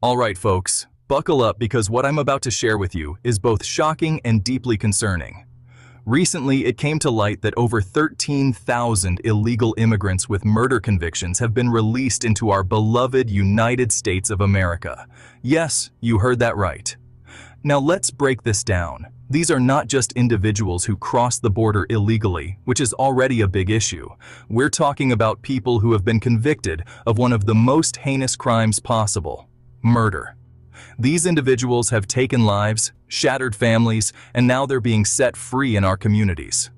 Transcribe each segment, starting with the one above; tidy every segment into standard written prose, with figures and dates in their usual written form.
All right, folks, buckle up because what I'm about to share with you is both shocking and deeply concerning. Recently, it came to light that over 13,000 illegal immigrants with murder convictions have been released into our beloved United States of America. Yes, you heard that right. Now let's break this down. These are not just individuals who cross the border illegally, which is already a big issue. We're talking about people who have been convicted of one of the most heinous crimes possible: murder. These individuals have taken lives, shattered families, and now they're being set free in our communities.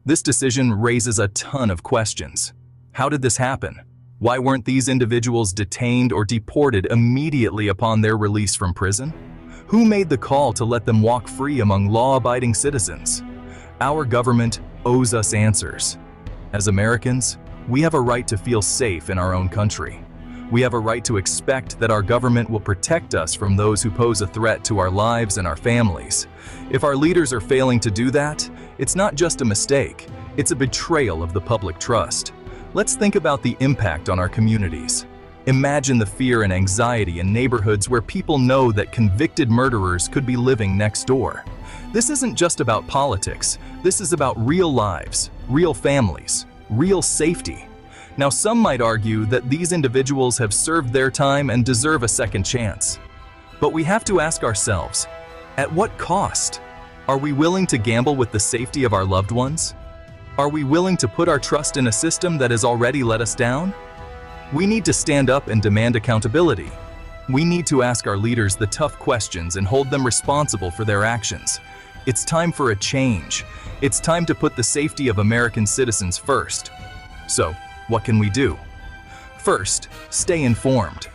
This decision raises a ton of questions. How did this happen? Why weren't these individuals detained or deported immediately upon their release from prison? Who made the call to let them walk free among law-abiding citizens? Our government owes us answers. As Americans, we have a right to feel safe in our own country. We have a right to expect that our government will protect us from those who pose a threat to our lives and our families. If our leaders are failing to do that, it's not just a mistake, it's a betrayal of the public trust. Let's think about the impact on our communities. Imagine the fear and anxiety in neighborhoods where people know that convicted murderers could be living next door. This isn't just about politics, this is about real lives, real families, real safety. Now, some might argue that these individuals have served their time and deserve a second chance. But we have to ask ourselves, at what cost? Are we willing to gamble with the safety of our loved ones? Are we willing to put our trust in a system that has already let us down? We need to stand up and demand accountability. We need to ask our leaders the tough questions and hold them responsible for their actions. It's time for a change. It's time to put the safety of American citizens first. So, what can we do? First, stay informed.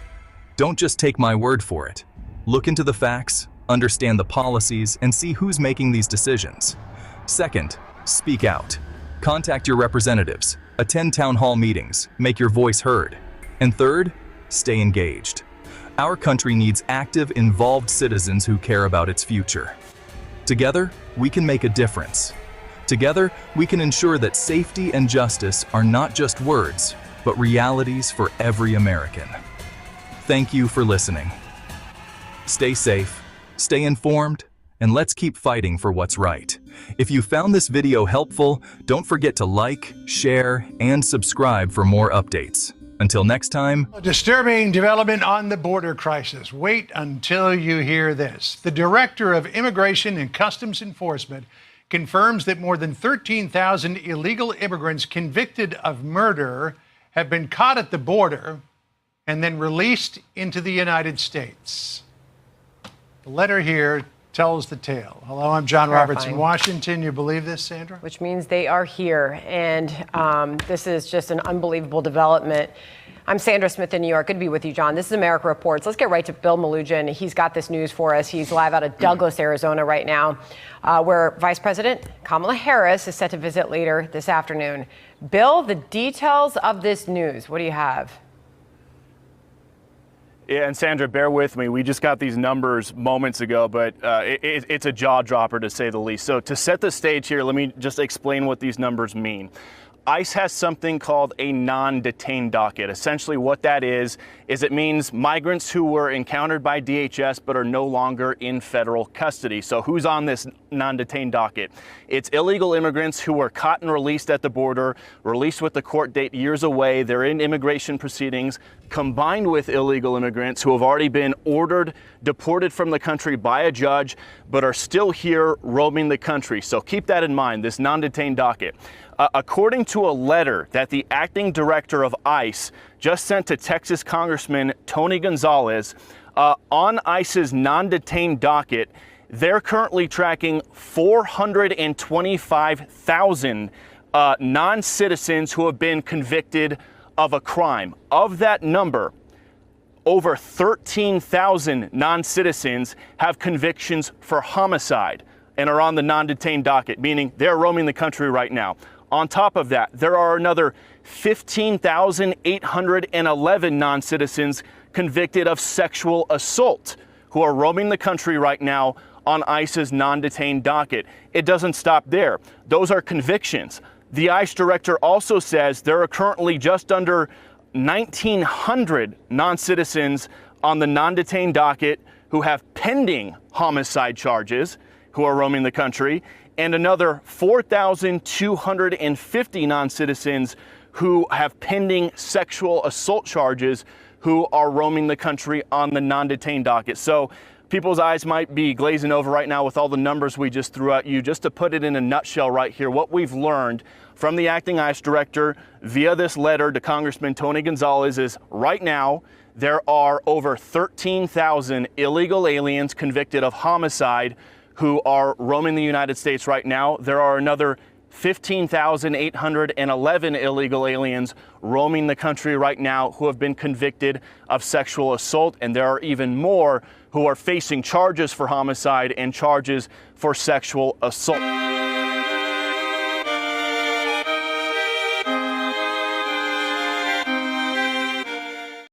Don't just take my word for it. Look into the facts, understand the policies, and see who's making these decisions. Second, speak out. Contact your representatives, attend town hall meetings, make your voice heard. And third, stay engaged. Our country needs active, involved citizens who care about its future. Together, we can make a difference. Together, we can ensure that safety and justice are not just words, but realities for every American. Thank you for listening. Stay safe, stay informed, and let's keep fighting for what's right. If you found this video helpful, don't forget to like, share, and subscribe for more updates. Until next time. A disturbing development on the border crisis. Wait until you hear this. The Director of Immigration and Customs Enforcement confirms that more than 13,000 illegal immigrants convicted of murder have been caught at the border and then released into the United States. The letter here tells the tale. Hello, I'm John Roberts in Washington. You believe this, Sandra? Which means they are here, and this is just an unbelievable development. I'm Sandra Smith in New York. Good to be with you, John. This is America Reports. Let's get right to Bill Malugin. He's got this news for us. He's live out of Douglas, Arizona right now, where Vice President Kamala Harris is set to visit later this afternoon. Bill, the details of this news, what do you have? Yeah, and Sandra, bear with me. We just got these numbers moments ago, but it's a jaw dropper to say the least. So to set the stage here, let me just explain what these numbers mean. ICE has something called a non-detained docket. Essentially what that is it means migrants who were encountered by DHS but are no longer in federal custody. So who's on this non-detained docket? It's illegal immigrants who were caught and released at the border, released with the court date years away. They're in immigration proceedings, combined with illegal immigrants who have already been ordered, deported from the country by a judge, but are still here roaming the country. So keep that in mind, this non-detained docket. According to a letter that the acting director of ICE just sent to Texas Congressman Tony Gonzalez, on ICE's non-detained docket, they're currently tracking 425,000 non-citizens who have been convicted of a crime. Of that number, over 13,000 non-citizens have convictions for homicide and are on the non-detained docket, meaning they're roaming the country right now. On top of that, there are another 15,811 non-citizens convicted of sexual assault who are roaming the country right now on ICE's non-detained docket. It doesn't stop there. Those are convictions. The ICE director also says there are currently just under 1,900 non-citizens on the non-detained docket who have pending homicide charges who are roaming the country, and another 4,250 non-citizens who have pending sexual assault charges who are roaming the country on the non-detained docket. So people's eyes might be glazing over right now with all the numbers we just threw at you. Just to put it in a nutshell right here, what we've learned from the acting ICE director via this letter to Congressman Tony Gonzalez is right now there are over 13,000 illegal aliens convicted of homicide who are roaming the United States right now. There are another 15,811 illegal aliens roaming the country right now who have been convicted of sexual assault, and there are even more who are facing charges for homicide and charges for sexual assault.